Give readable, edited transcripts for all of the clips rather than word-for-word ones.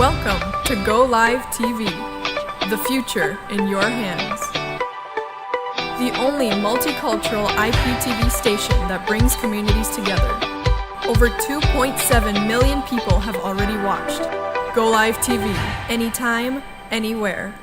Welcome to GoLiveTV, the future in your hands. The only multicultural IPTV station that brings communities together. Over 2.7 million people have already watched. GoLiveTV, anytime, anywhere.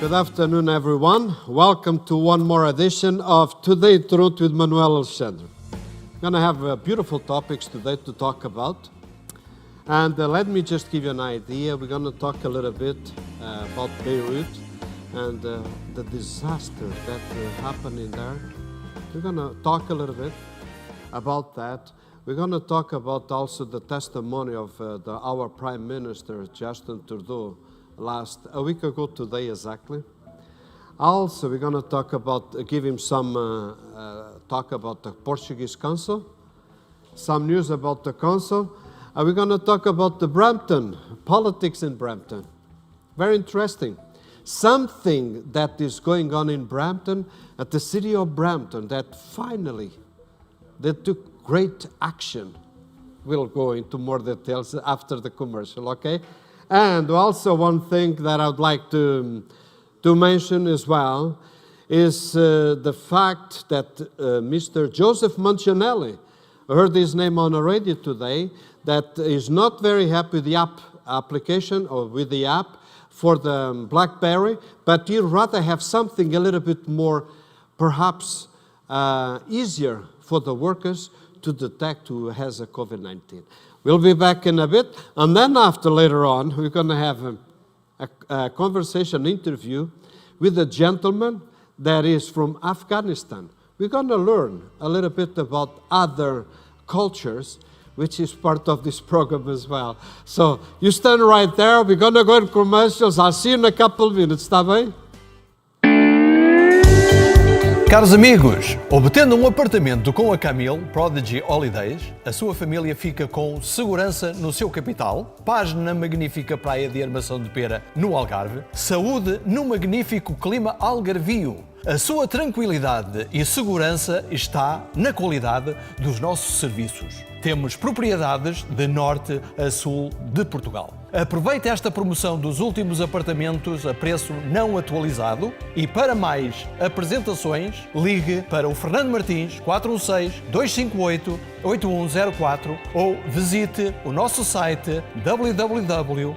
Good afternoon, everyone. Welcome to one more edition of Today in Toronto with Manuel Alexandre. We're going to have beautiful topics today to talk about. And let me just give you an idea. We're going to talk a little bit about Beirut and the disaster that happened in there. We're going to talk a little bit about that. We're going to talk about also the testimony of our Prime Minister, Justin Trudeau, a week ago today exactly. Also, we're going to talk about, give him some talk about the Portuguese Council, some news about the Council, and we're going to talk about the Brampton, politics in Brampton. Very interesting. Something that is going on in Brampton, at the city of Brampton, that finally, they took great action. We'll go into more details after the commercial, okay? And also one thing that I'd like to mention as well is the fact that Mr. Joseph Mancinelli, I heard his name on the radio today, that is not very happy with the application or with the app for the BlackBerry, but he'd rather have something a little bit more, perhaps easier for the workers to detect who has a COVID-19. We'll be back in a bit, and then later on, we're going to have a conversation interview with a gentleman that is from Afghanistan. We're going to learn a little bit about other cultures, which is part of this program as well. So you stand right there. We're going to go in commercials. I'll see you in a couple of minutes. Está bem? Caros amigos, obtendo um apartamento com a Camille Prodigy Holidays, a sua família fica com segurança no seu capital, paz na magnífica praia de Armação de Pera, no Algarve, saúde no magnífico clima algarvio. A sua tranquilidade e segurança está na qualidade dos nossos serviços. Temos propriedades de norte a sul de Portugal. Aproveite esta promoção dos últimos apartamentos a preço não atualizado e para mais apresentações ligue para o Fernando Martins 416-258-8104 ou visite o nosso site www.camil.ca.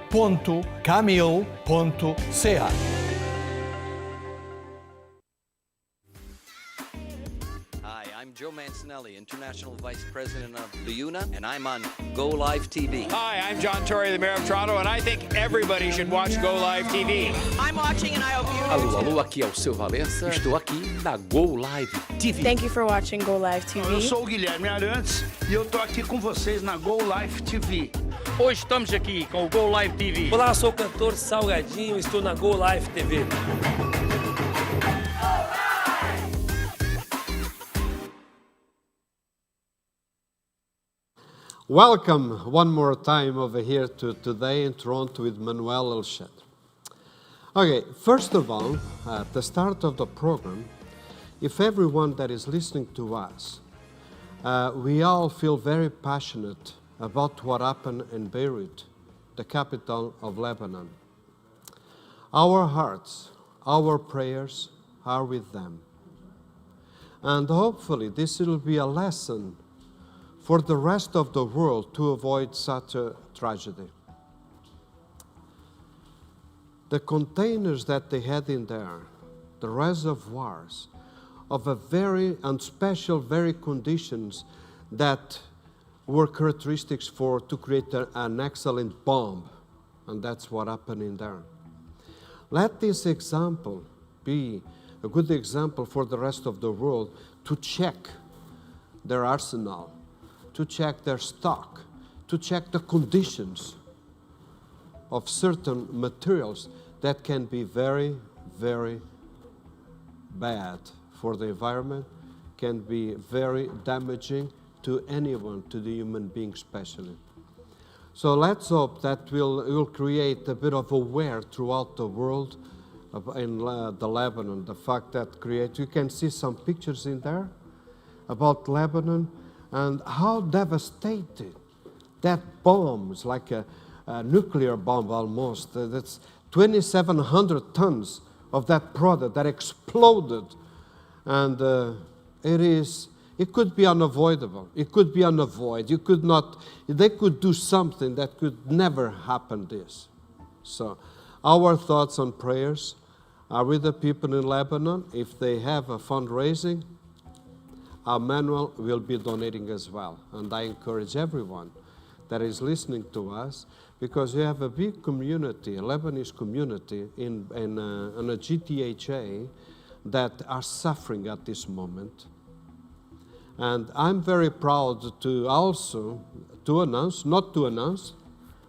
I'm Joe Mancinelli, International Vice President of LiUNA, and I'm on GoLiveTV. Hi, I'm John Tory, the Mayor of Toronto, and I think everybody should watch GoLiveTV. I'm watching and I hope you... Alô, alô, aqui é o seu Valença. Estou aqui na GoLiveTV. Thank you for watching GoLiveTV. Eu sou o Guilherme Arantes e eu tô aqui com vocês na GoLiveTV. Hoje estamos aqui com o GoLiveTV. Olá, sou o cantor Salgadinho, estou na GoLiveTV. Welcome one more time over here to Today in Toronto with Manuel Alexandre. Okay, first of all, at the start of the program, if everyone that is listening to us, we all feel very passionate about what happened in Beirut, the capital of Lebanon. Our hearts, our prayers are with them. And hopefully this will be a lesson for the rest of the world to avoid such a tragedy. The containers that they had in there, the reservoirs of a very and special very conditions that were characteristics to create an excellent bomb, and that's what happened in there. Let this example be a good example for the rest of the world to check their arsenal, to check their stock, to check the conditions of certain materials that can be very, very bad for the environment, can be very damaging to anyone, to the human being especially. So let's hope that will create a bit of aware throughout the world in the Lebanon. The fact that you can see some pictures in there about Lebanon and how devastated that bomb is, like a nuclear bomb almost. That's 2,700 tons of that product that exploded, and it could be unavoidable. It could be unavoidable. They could do something that could never happen this. So our thoughts and prayers are with the people in Lebanon. If they have a fundraising, Manuel will be donating as well. And I encourage everyone that is listening to us, because we have a big community, a Lebanese community in a GTHA that are suffering at this moment. And I'm very proud to also not to announce,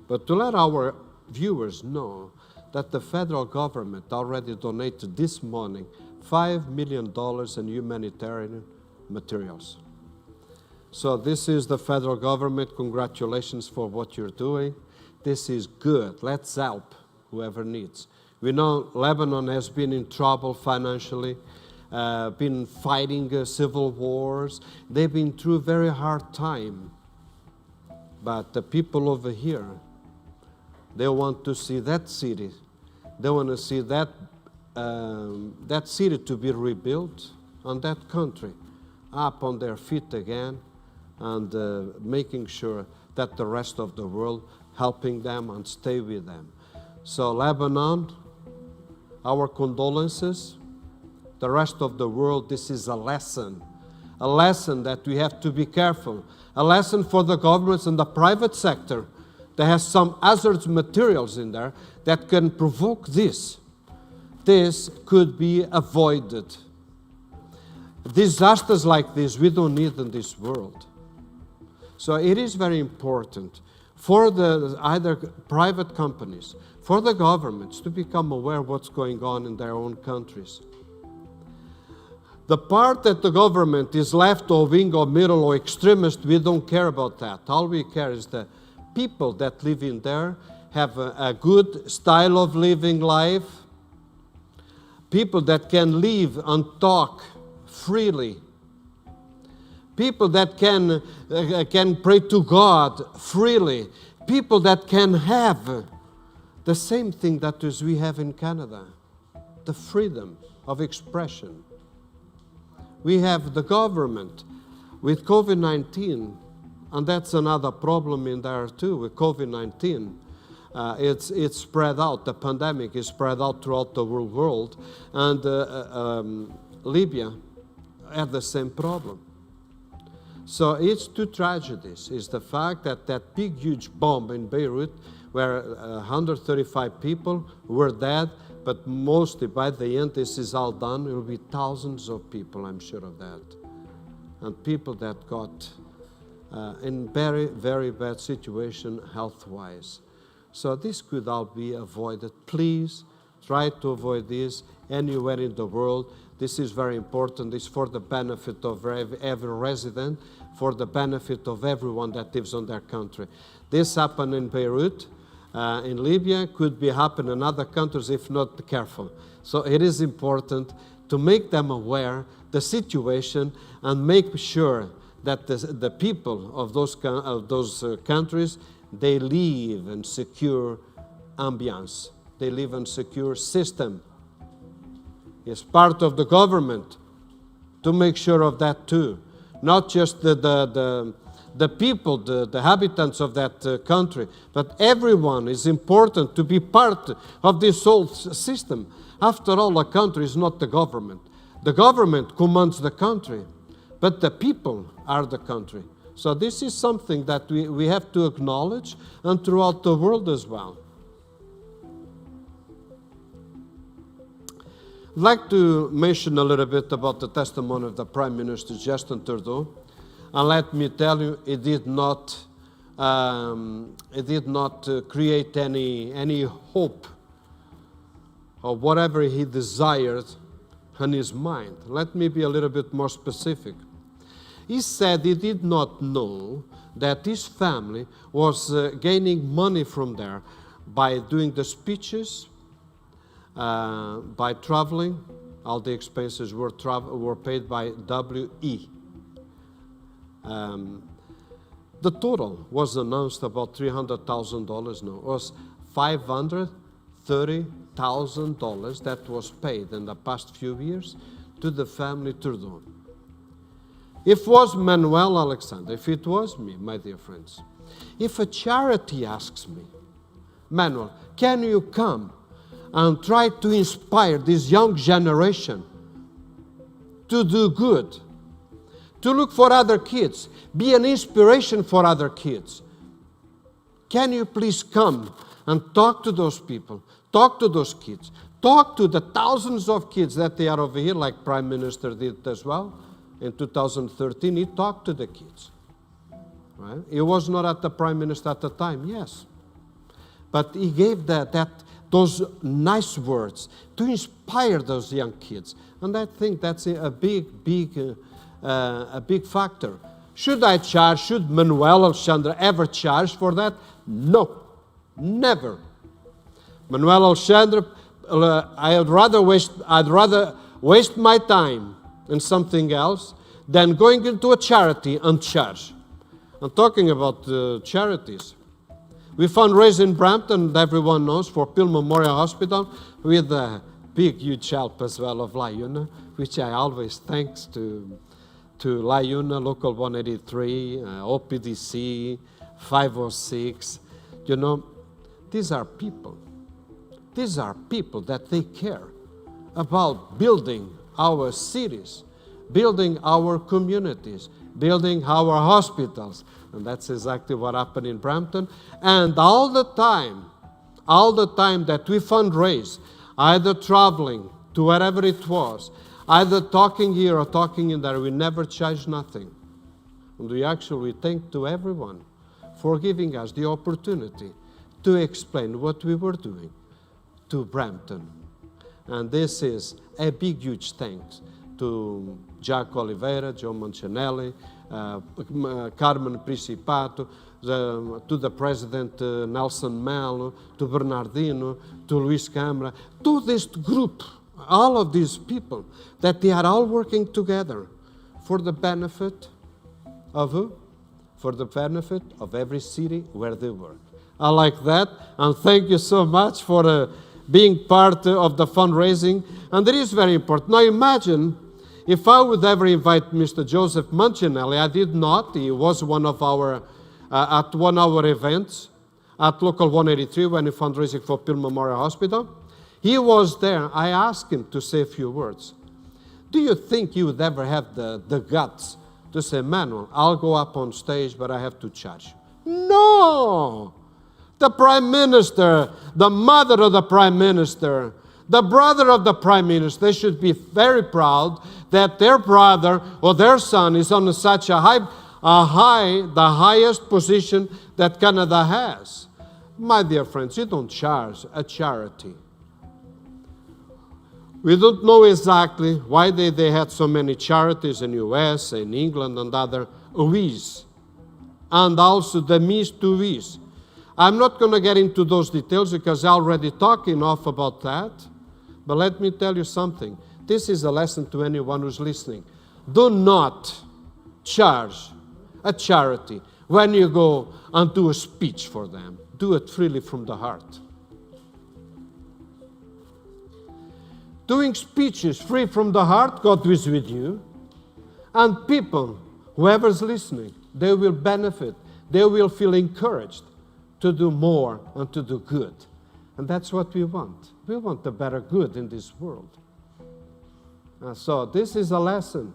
but to let our viewers know that the federal government already donated this morning $5 million in humanitarian materials. So this is the federal government. Congratulations for what you're doing. This is good. Let's help whoever needs. We know Lebanon has been in trouble financially, been fighting civil wars. They've been through a very hard time. But the people over here, they want to see that city. They want to see that city to be rebuilt, and that country up on their feet again, and making sure that the rest of the world helping them and stay with them. So Lebanon, our condolences. The rest of the world, this is a lesson that we have to be careful, a lesson for the governments and the private sector that has some hazardous materials in there that can provoke this. This could be avoided. Disasters like this we don't need in this world. So it is very important for either private companies, for the governments to become aware of what's going on in their own countries. The part that the government is left or wing or middle or extremist, we don't care about that. All we care is the people that live in there have a good style of living life, people that can live and talk freely, people that can pray to God freely, people that can have the same thing that we have in Canada, the freedom of expression. We have the government with COVID-19, and that's another problem in there too with COVID-19. It's spread out, the pandemic is spread out throughout the world, and Libya had the same problem. So it's two tragedies. It's the fact that that big, huge bomb in Beirut, where 135 people were dead, but mostly by the end, this is all done, it will be thousands of people, I'm sure of that. And people that got in very, very bad situation health-wise. So this could all be avoided. Please try to avoid this anywhere in the world. This is very important. This is for the benefit of every resident, for the benefit of everyone that lives on their country. This happened in Beirut. In Libya, could be happen in other countries if not careful. So it is important to make them aware the situation and make sure that the people of those countries, they live in secure ambience. They live in secure system. It's part of the government to make sure of that too. Not just the people, the inhabitants of that country, but everyone is important to be part of this whole system. After all, a country is not the government. The government commands the country, but the people are the country. So this is something that we have to acknowledge, and throughout the world as well. I'd like to mention a little bit about the testimony of the Prime Minister Justin Trudeau. And let me tell you, it did not create any hope of whatever he desired in his mind. Let me be a little bit more specific. He said he did not know that his family was gaining money from there by doing the speeches, by traveling. All the expenses were paid by WE. The total was announced about $300,000 now. It was $530,000 that was paid in the past few years to the family Trudeau. If it was Manuel Alexandre, if it was me, my dear friends, if a charity asks me, Manuel, can you come and try to inspire this young generation to do good, to look for other kids, be an inspiration for other kids? Can you please come and talk to those people, talk to those kids, talk to the thousands of kids that they are over here, like Prime Minister did as well. In 2013, he talked to the kids. Right? He was not at the Prime Minister at the time, yes. But he gave those nice words to inspire those young kids. And I think that's a big factor. Should I charge? Should Manuel Alexandre ever charge for that? No, never. Manuel Alexandre, I'd rather waste my time in something else than going into a charity and charge. I'm talking about charities. We fundraise in Brampton, everyone knows, for Peel Memorial Hospital with a big, huge help as well of LiUNA, which I always thanks to LiUNA, Local 183, OPDC, 506. You know, these are people. These are people that they care about building our cities, building our communities, building our hospitals. And that's exactly what happened in Brampton. And all the time that we fundraise, either traveling to wherever it was, either talking here or talking in there, we never charge nothing. And we actually thank to everyone for giving us the opportunity to explain what we were doing to Brampton. And this is a big, huge thanks to Jack Oliveira, Joe Mancinelli, Carmen Principato, to the President Nelson Melo, to Bernardino, to Luis Câmara, to this group, all of these people, that they are all working together for the benefit of who? For the benefit of every city where they work. I like that, and thank you so much for being part of the fundraising, and it is very important. Now imagine if I would ever invite Mr. Joseph Mancinelli. I did not. He was one of our, at one of our events at Local 183 when we fundraising for Peel Memorial Hospital. He was there. I asked him to say a few words. Do you think he would ever have the guts to say, Manuel, I'll go up on stage, but I have to charge? No! The Prime Minister, the mother of the Prime Minister, the brother of the Prime Minister, they should be very proud that their brother or their son is on such the highest position that Canada has. My dear friends, you don't charge a charity. We don't know exactly why they had so many charities in US, in England, and other we's, and also the me's to we's. I'm not going to get into those details because I already talked enough about that. But let me tell you something. This is a lesson to anyone who's listening. Do not charge a charity when you go and do a speech for them. Do it freely from the heart. Doing speeches free from the heart, God is with you. And people, whoever's listening, they will benefit. They will feel encouraged to do more and to do good. And that's what we want. We want a better good in this world. So this is a lesson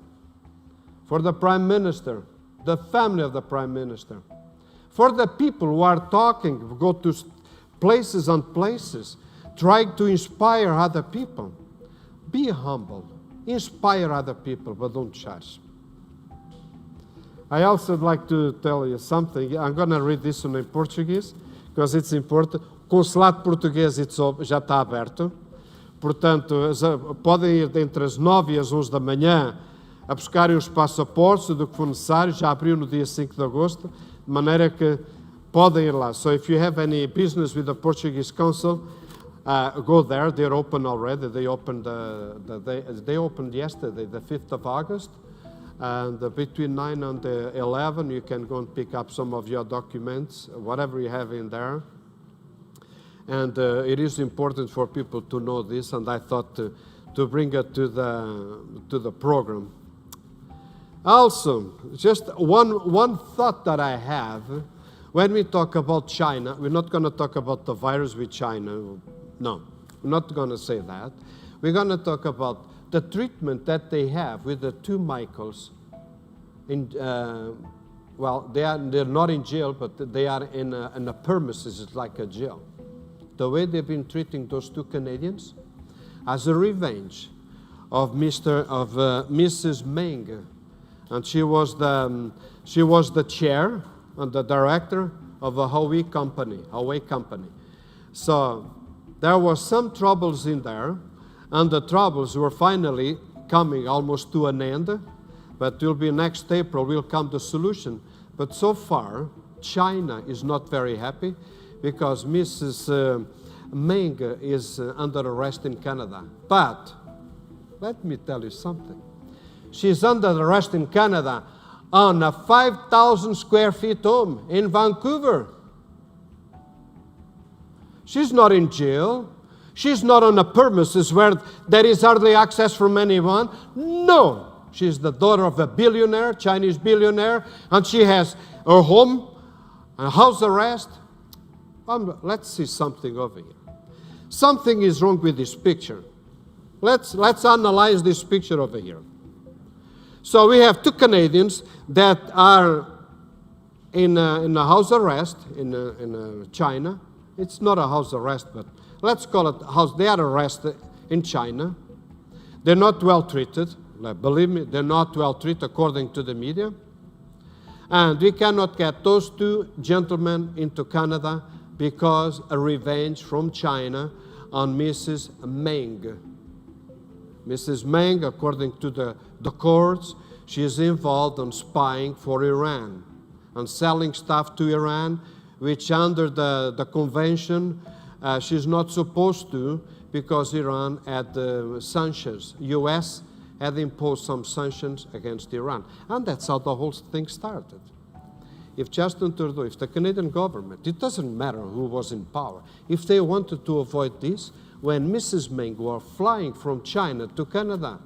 for the Prime Minister, the family of the Prime Minister, for the people who are talking, who go to places and places, trying to inspire other people. Be humble. Inspire other people, but don't charge. I also would like to tell you something. I'm going to read this one in Portuguese, because it's important. O consulado português já está aberto. Portanto, podem ir entre as 9 e as 11 da manhã a buscarem os passaportes do que for necessário. Já abriu no dia 5 de agosto, de maneira que podem ir lá. So if you have any business with the Portuguese Council, go there. They're open already. They opened yesterday, the 5th of August. And between 9 and 11, you can go and pick up some of your documents, whatever you have in there. And it is important for people to know this, and I thought to bring it to the program. Also, just one thought that I have, when we talk about China, we're not going to talk about the virus with China. No, we're not going to say that. We're going to talk about the treatment that they have with the two Michaels. Well, they're not in jail, but they are in a premises. It's like a jail. The way they've been treating those two Canadians, as a revenge of Mrs. Meng, and she was the chair and the director of a Huawei company. So there was some troubles in there, and the troubles were finally coming almost to an end. But it will be next April will come the solution. But so far, China is not very happy, because Mrs. Meng is under arrest in Canada. But let me tell you something. She's under arrest in Canada on a 5,000 square feet home in Vancouver. She's not in jail. She's not on a premises where there is hardly access from anyone. No. She's the daughter of a billionaire, Chinese billionaire, and she has her home, a house arrest. Let's see something over here. Something is wrong with this picture. Let's analyze this picture over here. So we have two Canadians that are in a house arrest in China. It's not a house arrest, but let's call it house. They are arrested in China. They're not well treated. Believe me, they're not well treated according to the media. And we cannot get those two gentlemen into Canada because a revenge from China on Mrs. Meng. Mrs. Meng, according to the courts, she is involved in spying for Iran and selling stuff to Iran, which under the convention she's not supposed to, because Iran had sanctions. U.S. had imposed some sanctions against Iran. And that's how the whole thing started. If Justin Trudeau, if the Canadian government, it doesn't matter who was in power, if they wanted to avoid this, when Mrs. Meng were flying from China to Canada,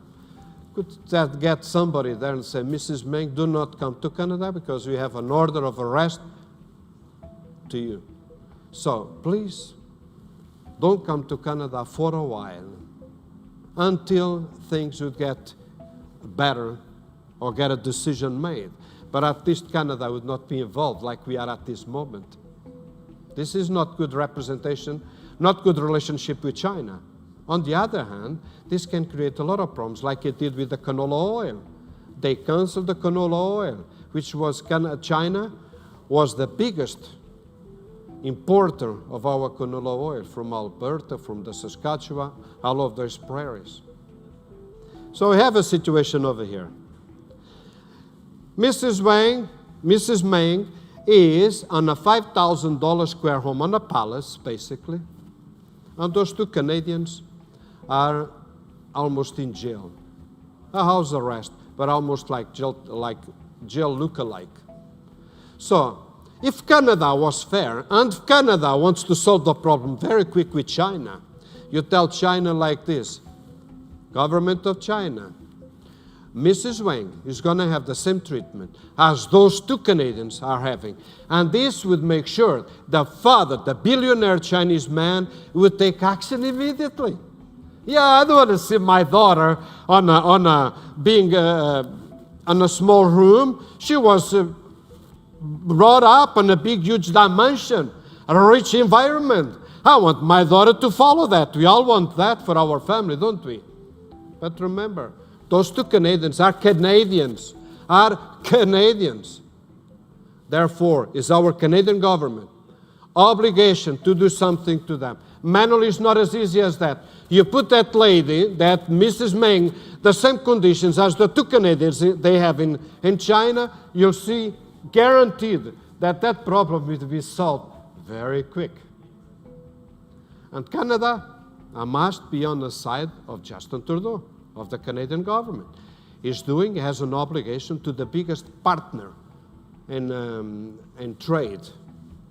could that get somebody there and say, Mrs. Meng, do not come to Canada because we have an order of arrest to you. So please, don't come to Canada for a while until things would get better or get a decision made. But at least Canada would not be involved like we are at this moment. This is not good representation, not good relationship with China. On the other hand, this can create a lot of problems, like it did with the canola oil. They canceled the canola oil, which was China was the biggest importer of our canola oil from Alberta, from the Saskatchewan, all of those prairies. So we have a situation over here. Mrs. Meng is on a $5,000 square home on a palace, basically. And those two Canadians are almost in jail. A house arrest, but almost like jail look-alike. So, if Canada was fair, and if Canada wants to solve the problem very quick with China, you tell China like this, government of China, Mrs. Wang is going to have the same treatment as those two Canadians are having. And this would make sure the father, the billionaire Chinese man, would take action immediately. Yeah, I don't want to see my daughter being in a small room. She was brought up in a big, huge dimension, a rich environment. I want my daughter to follow that. We all want that for our family, don't we? But remember, those two Canadians are Canadians, are Canadians. Therefore, it's our Canadian government obligation to do something to them. Manual is not as easy as that. You put that lady, that Mrs. Meng, the same conditions as the two Canadians they have in China, you'll see guaranteed that that problem will be solved very quick. And Canada must be on the side of Justin Trudeau, of the Canadian government. He has an obligation to the biggest partner in trade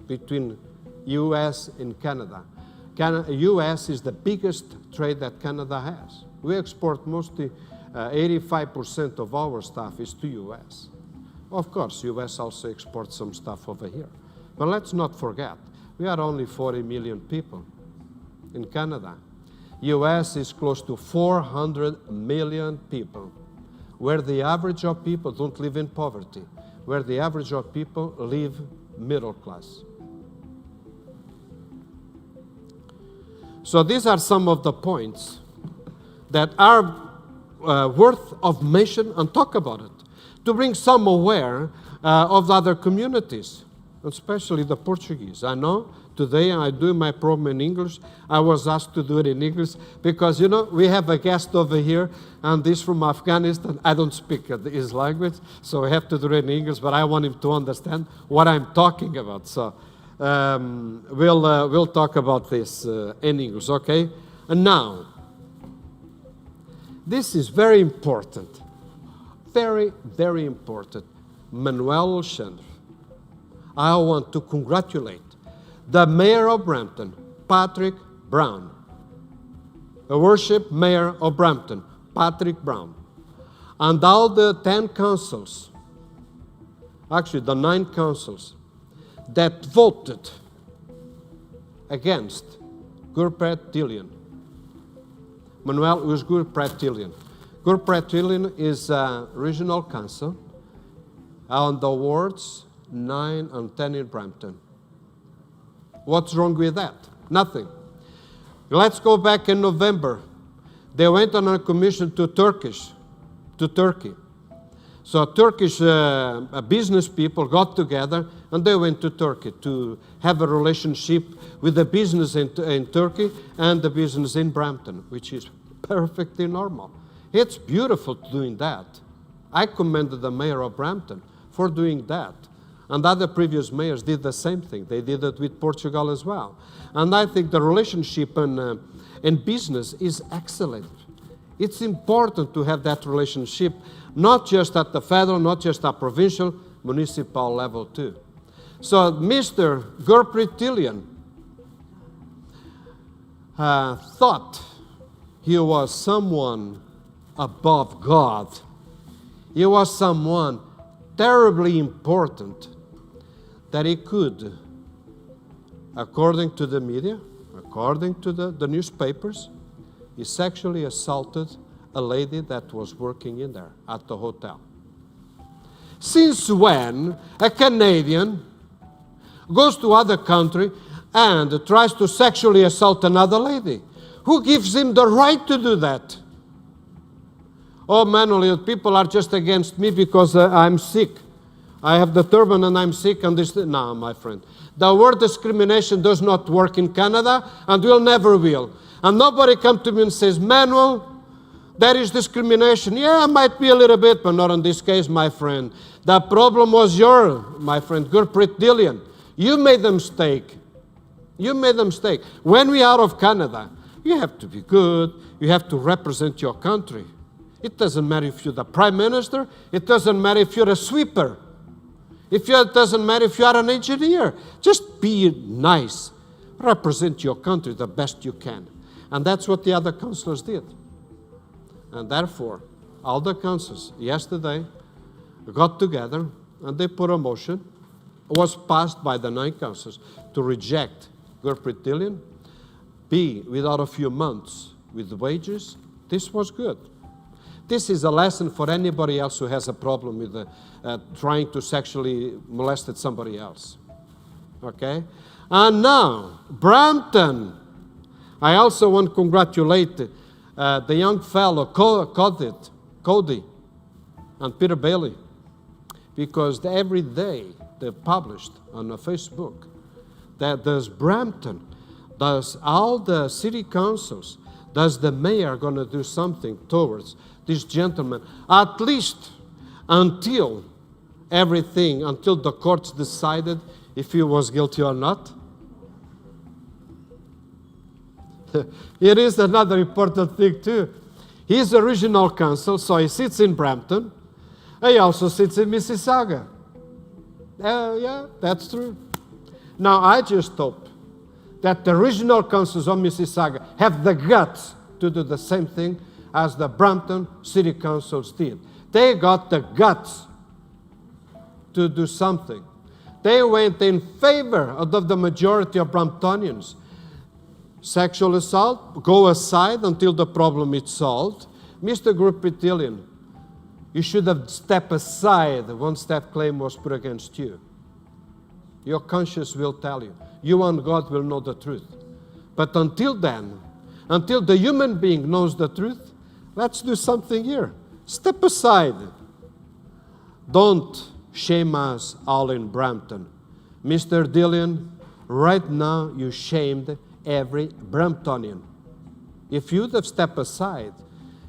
between U.S. and Canada. U.S. is the biggest trade that Canada has. We export mostly 85% of our stuff is to U.S. Of course, U.S. also exports some stuff over here. But let's not forget, we are only 40 million people in Canada. U.S. is close to 400 million people, where the average of people don't live in poverty, where the average of people live middle class. So these are some of the points that are worth of mention and talk about it, to bring some aware of the other communities, especially the Portuguese. I know today I do my program in English. I was asked to do it in English because, you know, we have a guest over here and this from Afghanistan. I don't speak his language, so I have to do it in English, but I want him to understand what I'm talking about. So we'll talk about this in English, okay? And now, this is very important. Very, very important. Manuel Alexandre. I want to congratulate the Mayor of Brampton, Patrick Brown. The worship Mayor of Brampton, Patrick Brown. And all the 10 councils, actually the 9 councils, that voted against Gurpreet Dillian. Manuel was Gurpreet Dillian. Gurpreet Dillian is a regional council on the wards 9 and 10 in Brampton. What's wrong with that? Nothing. Let's go back in November. They went on a commission to Turkey. So Turkish business people got together and they went to Turkey to have a relationship with the business in Turkey and the business in Brampton, which is perfectly normal. It's beautiful doing that. I commended the mayor of Brampton for doing that. And other previous mayors did the same thing. They did it with Portugal as well. And I think the relationship in business is excellent. It's important to have that relationship, not just at the federal, not just at provincial, municipal level too. So Mr. Gurpreet Dillian thought he was someone above God. He was someone terribly important that he could, according to the media, according to the newspapers, he sexually assaulted a lady that was working in there at the hotel. Since when a Canadian goes to other country and tries to sexually assault another lady? Who gives him the right to do that? Oh, Manuel, people are just against me because I'm sick. I have the turban and I'm sick and this. No, my friend. The word discrimination does not work in Canada and will never will. And nobody comes to me and says, Manuel, there is discrimination. Yeah, might be a little bit, but not in this case, my friend. The problem was my friend, Gurpreet Dillian. You made the mistake. You made the mistake. When we are out of Canada, you have to be good. You have to represent your country. It doesn't matter if you're the Prime Minister. It doesn't matter if you're a sweeper. It doesn't matter if you are an engineer. Just be nice. Represent your country the best you can. And that's what the other councillors did. And therefore, all the councillors yesterday got together and they put a motion. It was passed by the 9 councillors to reject Gurpreet Dillian, be without a few months with wages. This was good. This is a lesson for anybody else who has a problem with trying to sexually molest somebody else. Okay? And now, Brampton. I also want to congratulate the young fellow, Cody and Peter Bailey. because every day they published on Facebook that does Brampton, does all the city councils, does the mayor going to do something towards this gentleman, at least until everything, until the courts decided if he was guilty or not? It is another important thing too. He's the regional council, so he sits in Brampton. He also sits in Mississauga. Yeah, that's true. Now, I just hope that the regional councils of Mississauga have the guts to do the same thing as the Brampton City Councils did. They got the guts to do something. They went in favor of the majority of Bramptonians. Sexual assault, go aside until the problem is solved. Mr. Grupetillion, you should have stepped aside once that claim was put against you. Your conscience will tell you. You and God will know the truth. But until then, until the human being knows the truth, let's do something here. Step aside. Don't shame us all in Brampton. Mr. Dillion, right now you shamed every Bramptonian. If you'd have stepped aside,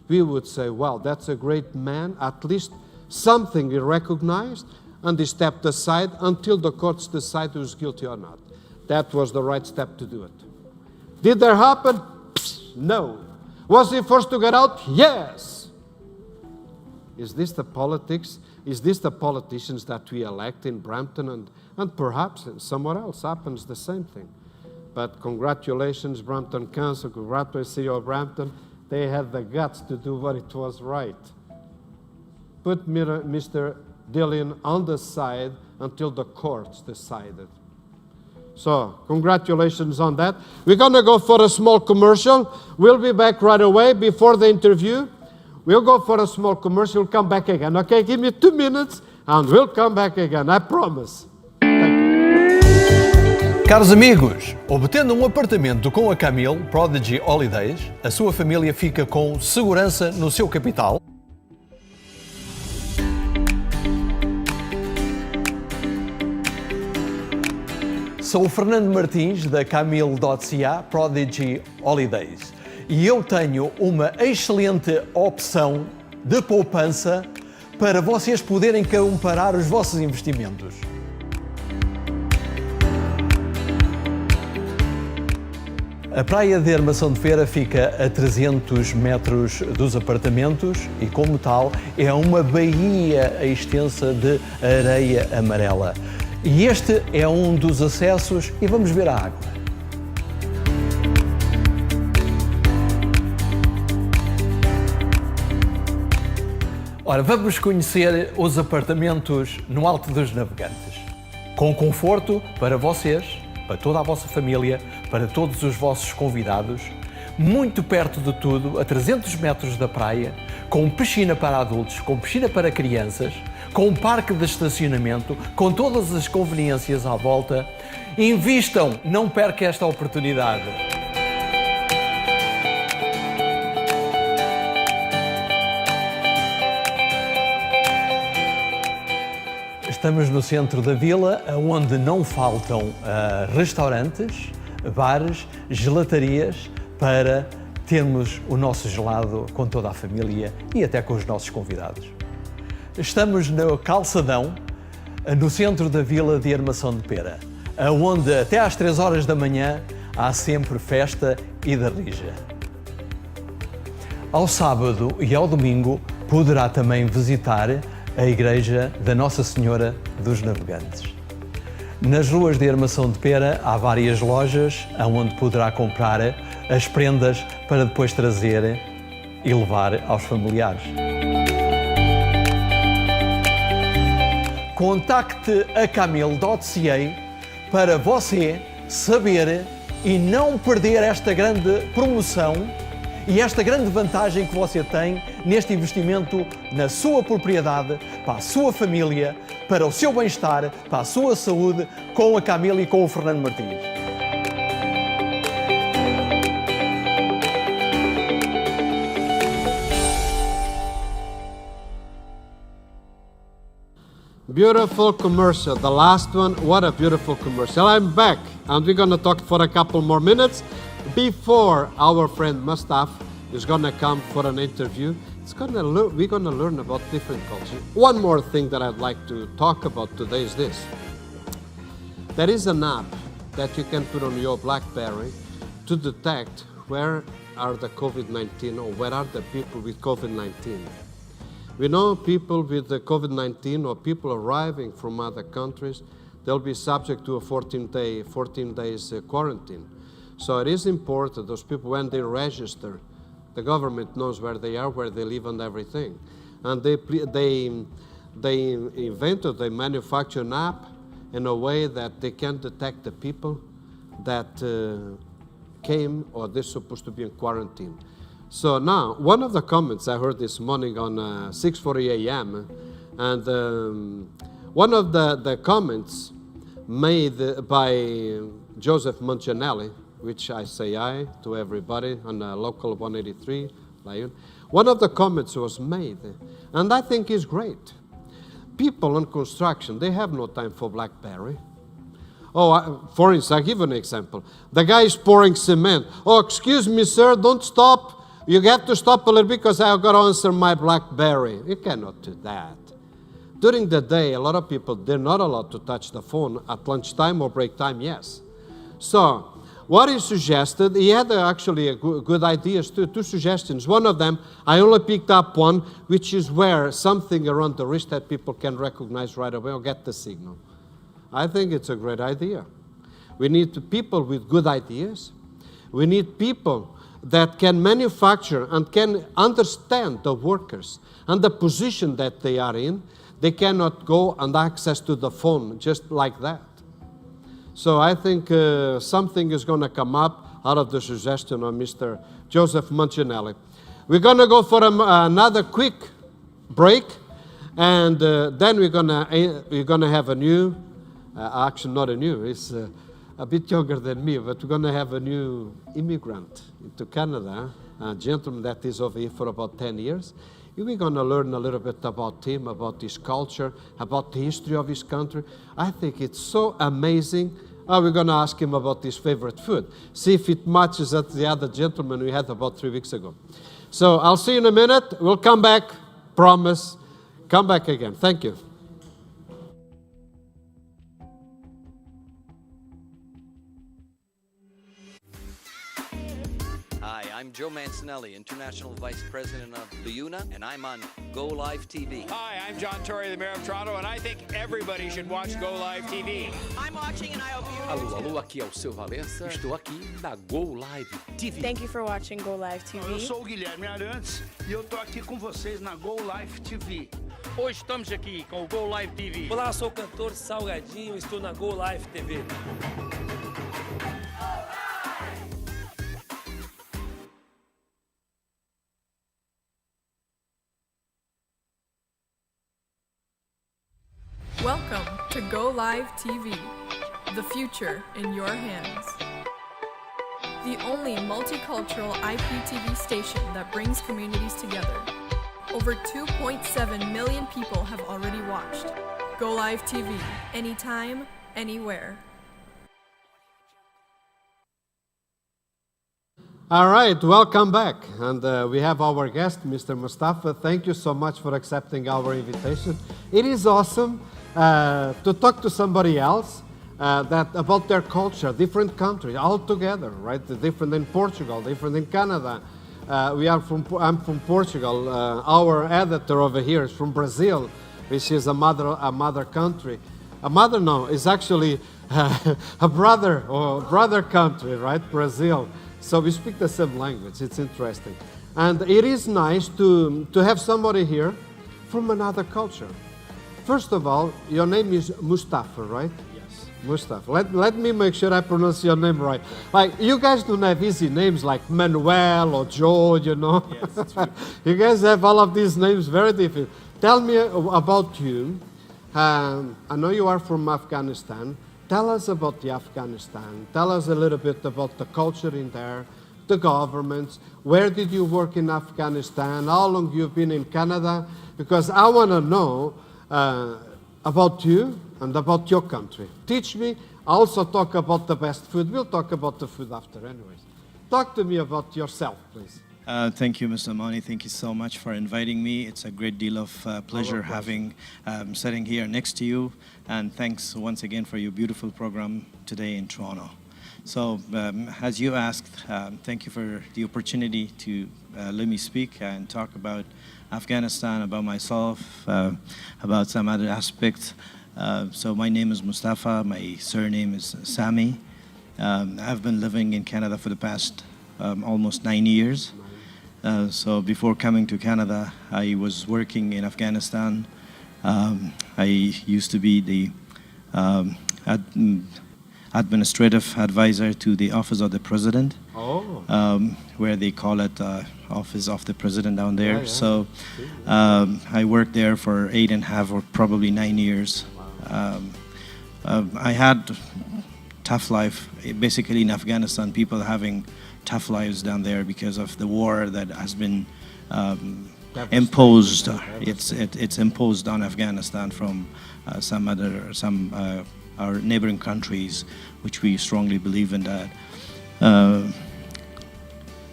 we would say, well, that's a great man, at least something he recognized, and he stepped aside until the courts decide who's guilty or not. That was the right step to do it. Did that happen? No. Was he forced to get out? Yes. Is this the politics? Is this the politicians that we elect in Brampton and perhaps somewhere else happens the same thing? But congratulations, Brampton Council, congratulations, City of Brampton. They had the guts to do what it was right. Put Mr. Dillion on the side until the courts decided. So, congratulations on that. We're going to go for a small commercial. We'll be back right away before the interview. We'll go for a small commercial, come back again. Okay, give me 2 minutes and we'll come back again, I promise. Caros amigos, obtendo um apartamento com a Camille Prodigy Holidays, a sua família fica com segurança no seu capital. Sou o Fernando Martins da Camille.ca Prodigy Holidays e eu tenho uma excelente opção de poupança para vocês poderem comparar os vossos investimentos. A praia de Armação de Feira fica a 300 metros dos apartamentos e, como tal, é uma baía extensa de areia amarela. E este é um dos acessos e vamos ver a água. Ora, vamos conhecer os apartamentos no Alto dos Navegantes. Com conforto para vocês, para toda a vossa família, para todos os vossos convidados, muito perto de tudo, a 300 metros da praia, com piscina para adultos, com piscina para crianças, com um parque de estacionamento, com todas as conveniências à volta. Invistam, não percam esta oportunidade. Estamos no centro da vila, onde não faltam restaurantes, bares, gelatarias, para termos o nosso gelado com toda a família e até com os nossos convidados. Estamos no calçadão, no centro da vila de Armação de Pera, onde até às 3 horas da manhã há sempre festa e darrija. Ao sábado e ao domingo poderá também visitar a Igreja da Nossa Senhora dos Navegantes. Nas ruas de Armação de Pera há várias lojas onde poderá comprar as prendas para depois trazer e levar aos familiares. Contacte a Camille.ca para você saber e não perder esta grande promoção e esta grande vantagem que você tem neste investimento na sua propriedade, para a sua família, para o seu bem-estar, para a sua saúde, com a Camille e com o Fernando Martins. Beautiful commercial, the last one. What a beautiful commercial. I'm back, and we're going to talk for a couple more minutes before our friend Mustaf is going to come for an interview. We're going to learn about different cultures. One more thing that I'd like to talk about today is this. There is an app that you can put on your BlackBerry to detect where are the COVID-19 or where are the people with COVID-19. We know people with the COVID-19 or people arriving from other countries, they'll be subject to a 14 days quarantine. So it is important, those people, when they register, the government knows where they are, where they live and everything. And they manufacture an app in a way that they can detect the people that came or they're supposed to be in quarantine. So now, one of the comments I heard this morning on 6:40 a.m. and one of the comments made by Joseph Mancinelli, which I say hi to everybody on local 183, Lion. One of the comments was made, and I think is great. People in construction, they have no time for BlackBerry. For instance, I'll give an example. The guy is pouring cement. Oh, excuse me, sir, don't stop. You have to stop a little bit because I've got to answer my BlackBerry. You cannot do that. During the day, a lot of people, they're not allowed to touch the phone. At lunchtime or break time, yes. So, what he suggested, he had actually good ideas, two suggestions. One of them, I only picked up one, which is where something around the wrist that people can recognize right away or get the signal. I think it's a great idea. We need people with good ideas. We need people that can manufacture and can understand the workers and the position that they are in. They cannot go and access to the phone just like that. So I think something is going to come up out of the suggestion of Mr. Joseph Mancinelli. We're going to go for another quick break, and then we're going to have a new, actually not a new, it's a bit younger than me, but we're going to have a new immigrant into Canada, a gentleman that is over here for about 10 years. We're going to learn a little bit about him, about his culture, about the history of his country. I think it's so amazing. We're going to ask him about his favorite food. See if it matches at the other gentleman we had about 3 weeks ago. So I'll see you in a minute. We'll come back, promise. Come back again. Thank you. Hi, I'm Joe Mancinelli, International Vice President of LiUNA, and I'm on GoLiveTV. Hi, I'm John Tory, the Mayor of Toronto, and I think everybody should watch GoLiveTV. I'm watching and I hope you Alô, alô, aqui é o seu Valença. Estou aqui na Go Live TV. Thank you for watching Go Live TV. Eu sou o Guilherme Arantes e eu tô aqui com vocês na GoLiveTV. Hoje estamos aqui com o Go Live TV. Olá, sou o cantor Salgadinho, estou na Go Live TV. Welcome to Go Live TV, the future in your hands. The only multicultural IPTV station that brings communities together. Over 2.7 million people have already watched. Go Live TV, anytime, anywhere. All right, welcome back. And we have our guest, Mr. Mustafa. Thank you so much for accepting our invitation. It is awesome to talk to somebody else about their culture, different countries, all together, right? Different in Portugal, different in Canada. I'm from Portugal. Our editor over here is from Brazil, which is a mother country. A mother, no, is actually a brother country, right? Brazil. So we speak the same language. It's interesting. And it is nice to have somebody here from another culture. First of all, your name is Mustafa, right? Yes. Mustafa. Let me make sure I pronounce your name right. Like, you guys don't have easy names like Manuel or Joe, you know? Yes, that's true. You guys have all of these names very difficult. Tell me about you. I know you are from Afghanistan. Tell us about Afghanistan. Tell us a little bit about the culture in there, the governments. Where did you work in Afghanistan? How long you've been in Canada? Because I want to know about you and about your country. Teach me. I also talk about the best food. We'll talk about the food after anyways. Talk to me about yourself, please. Thank you, Mr. Mani. Thank you so much for inviting me. It's a great deal of pleasure having sitting here next to you. And thanks once again for your beautiful program today in Toronto. So, as you asked, thank you for the opportunity to let me speak and talk about Afghanistan, about myself, about some other aspects. So my name is Mustafa. My surname is Sami. I've been living in Canada for the past almost 9 years. So before coming to Canada, I was working in Afghanistan. I used to be the administrative advisor to the Office of the President, where they call it Office of the President down there. Yeah. So I worked there for 8.5 or probably 9 years. I had tough life, basically in Afghanistan, people having tough lives down there because of the war that has been imposed. It's imposed on Afghanistan from our neighboring countries, which we strongly believe in that.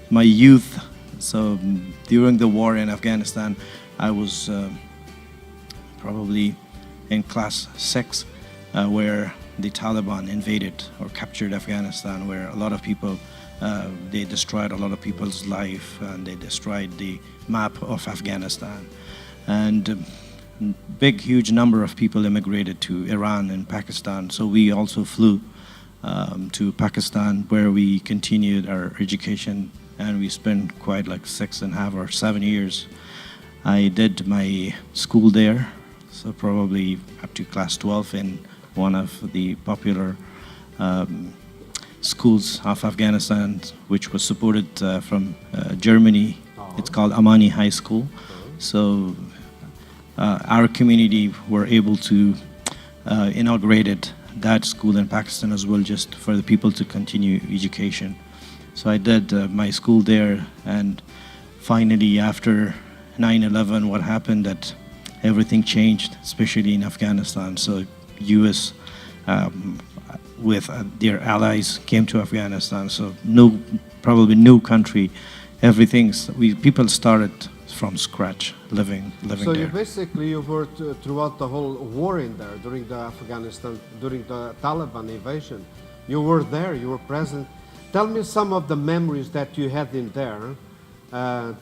My youth, so during the war in Afghanistan, I was probably in class 6, where the Taliban invaded or captured Afghanistan, where a lot of people, they destroyed a lot of people's life, and they destroyed the map of Afghanistan. And huge number of people immigrated to Iran and Pakistan. So we also flew to Pakistan, where we continued our education, and we spent quite like 6.5 or 7 years. I did my school there, so probably up to class 12 in one of the popular schools of Afghanistan, which was supported from Germany. It's called Amani High School. So our community were able to inaugurate that school in Pakistan as well, just for the people to continue education. So I did my school there, and finally after 9/11, what happened that everything changed, especially in Afghanistan. So US with their allies came to Afghanistan. So probably no country, people started from scratch, living so there. You were throughout the whole war in there, during the Taliban invasion. You were there, you were present. Tell me some of the memories that you had in there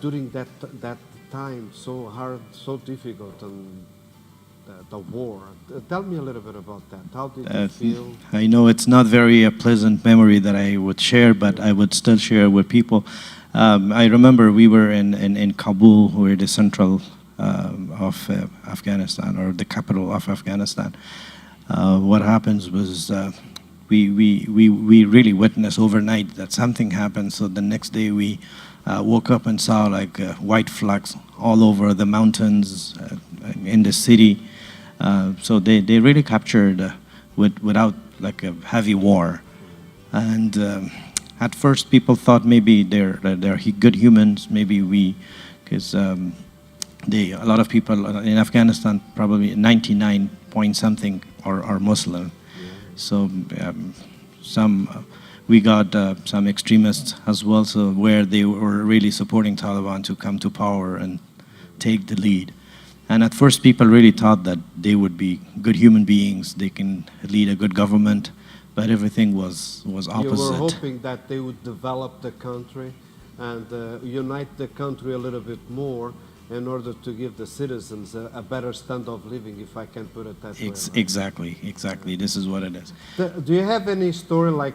during that time, so hard, so difficult, and the war. Tell me a little bit about that. How did you feel? I know it's not very pleasant memory that I would share, but I would still share with people. I remember we were in Kabul, where the central of Afghanistan, or the capital of Afghanistan. What happens was we really witnessed overnight that something happened. So the next day we woke up and saw like white flags all over the mountains in the city. So they really captured without like a heavy war. And at first people thought maybe they're good humans, maybe because a lot of people in Afghanistan, probably 99 point something are Muslim. So we got some extremists as well, so where they were really supporting Taliban to come to power and take the lead. And at first people really thought that they would be good human beings, they can lead a good government, but everything was opposite. You were hoping that they would develop the country and unite the country a little bit more in order to give the citizens a better standard of living, if I can put it that way. Exactly. This is what it is. Do you have any story like,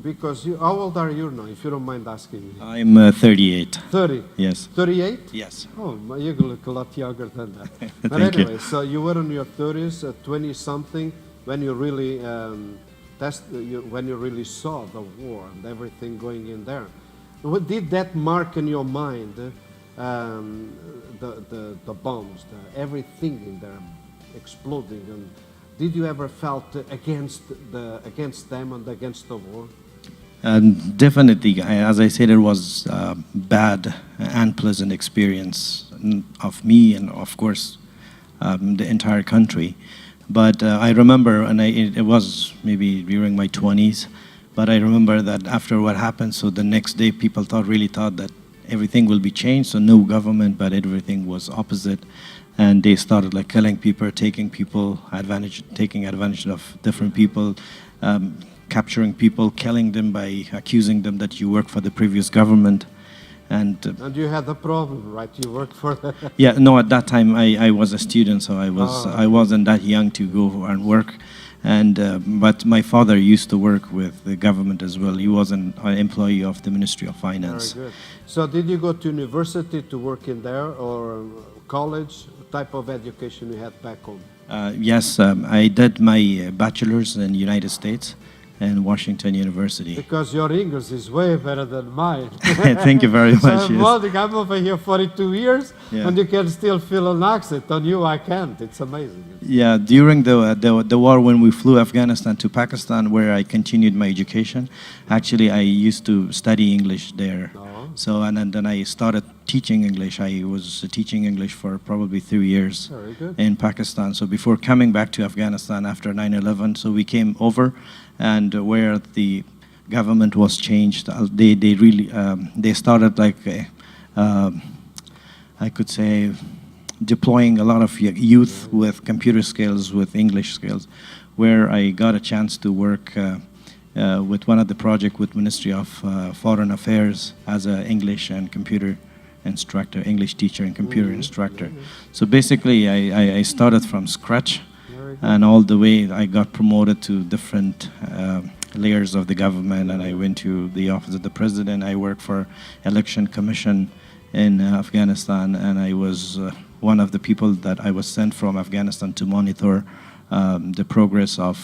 because how old are you now, if you don't mind asking me? I'm 38. 30? Yes. 38? Yes. Oh, you look a lot younger than that. But Thank anyway, you. so you were in your 30s, 20-something, when you really when you really saw the war and everything going in there. What did that mark in your mind? The bombs, everything in there exploding, and did you ever felt against them and against the war? Definitely, as I said, it was a bad, unpleasant experience of me, and of course the entire country. But I remember, and it was maybe during my 20s, but I remember that after what happened, so the next day people really thought that everything will be changed, so no government, but everything was opposite. And they started like killing people, taking advantage of different people, capturing people, killing them by accusing them that you work for the previous government. And you had a problem, right? You worked for the... Yeah, no, at that time I was a student, so I wasn't that young to go and work. And but my father used to work with the government as well. He was an employee of the Ministry of Finance. Very good. So did you go to university to work in there, or college? What type of education you had back home? Yes, I did my bachelor's in the United States in Washington University. Because your English is way better than mine. Thank you very much. So I'm over here 42 years, Yeah. and you can still feel an accent. On you, I can't. It's amazing. Yeah, during the war when we flew Afghanistan to Pakistan, where I continued my education, actually I used to study English there. So and then I started teaching English. I was teaching English for probably 3 years Very good. in Pakistan. So before coming back to Afghanistan after 9/11, so we came over, and where the government was changed, they really they started like I could say deploying a lot of youth with computer skills, with English skills, where I got a chance to work with one of the project with Ministry of Foreign Affairs as an English and computer instructor, English teacher and computer instructor. So basically I started from scratch, and all the way I got promoted to different layers of the government, and I went to the office of the president. I worked for Election Commission in Afghanistan, and I was one of the people that I was sent from Afghanistan to monitor the progress of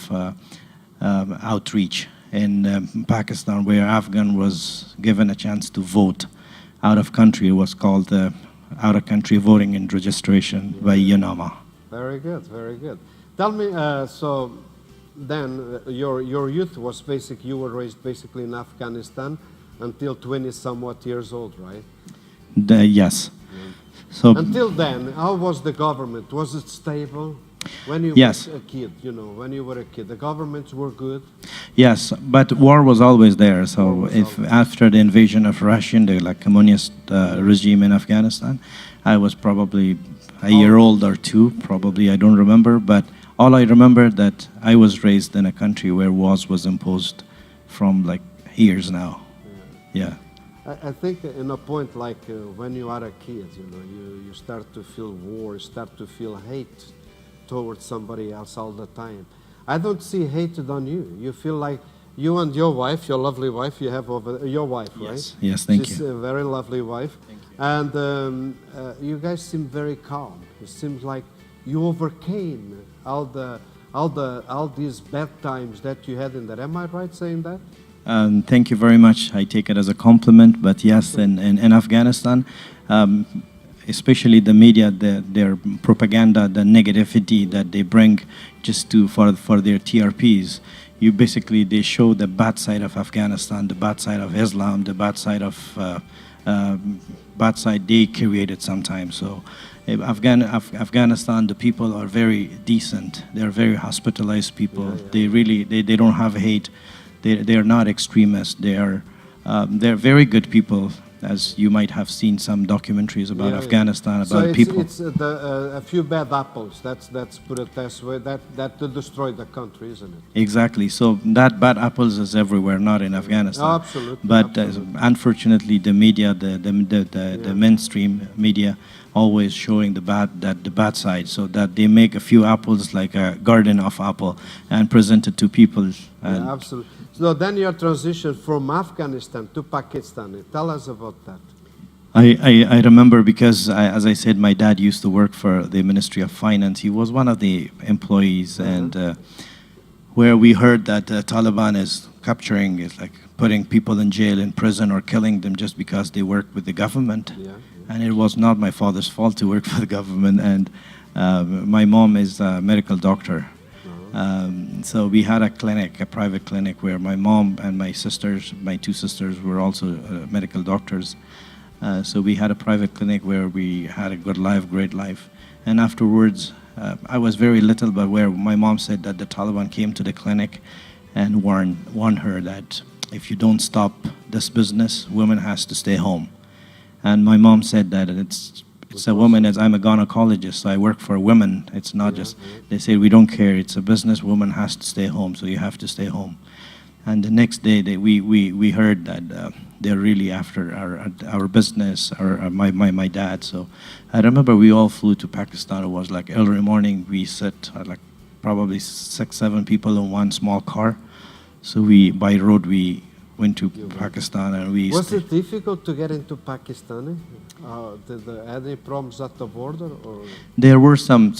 outreach in Pakistan, where Afghan was given a chance to vote out of country. It was called out of country voting and registration by UNAMA. Very good, very good. Tell me, so then your youth was you were raised basically in Afghanistan until 20 somewhat years old, right? Yes. So until then, how was the government? Was it stable? When you Yes. were a kid, when you were a kid, the governments were good? Yes, but war was always there. So if after the invasion of Russian, the communist regime in Afghanistan, I was probably a year old or two, probably, I don't remember. But all I remember that I was raised in a country where wars was imposed from like years now. Yeah. I think in a point like when you are a kid, you start to feel war, start to feel hate towards somebody else all the time. I don't see hatred on you. You feel like you and your wife, your lovely wife, you have over your wife, Yes. right? Yes, thank She's you. a very lovely wife. Thank you. And you guys seem very calm. It seems like you overcame all these bad times that you had in there. Am I right saying that? Thank you very much. I take it as a compliment. But yes, in Afghanistan, especially the media, their propaganda, the negativity that they bring just for their TRPs, they show the bad side of Afghanistan, the bad side of Islam, the bad side they created sometimes. So Afghanistan, the people are very decent. They're very hospitalized people. They don't have hate. They are not extremists. They're very good people, as you might have seen some documentaries about Afghanistan, about people. So it's a few bad apples, that's put it this way, that destroyed the country, isn't it? Exactly. So that bad apples is everywhere, not in Afghanistan. Absolutely. But unfortunately, the media, the mainstream media, always showing the bad side, so that they make a few apples like a garden of apple and present it to people. Yeah, absolutely. So then your transition from Afghanistan to Pakistan, tell us about that. I remember because, as I said, my dad used to work for the Ministry of Finance. He was one of the employees, and where we heard that Taliban is capturing, is like putting people in jail, in prison, or killing them just because they work with the government. And it was not my father's fault to work for the government. And my mom is a medical doctor. So we had a clinic, a private clinic, where my mom and my two sisters were also medical doctors. So we had a private clinic where we had a good life, great life. And afterwards, I was very little, but where my mom said that the Taliban came to the clinic and warned her that if you don't stop this business, women has to stay home. And my mom said that it's a woman, as I'm a gynecologist, so I work for women. It's not just, they say we don't care, it's a business, woman has to stay home, so you have to stay home. And the next day, we heard that they're really after our business, my dad. So I remember we all flew to Pakistan. It was like early morning. We sit like probably 6, 7 people in one small car. So by road we went to Pakistan, and we. Was it difficult to get into Pakistan? Did there any problems at the border? Or? There were some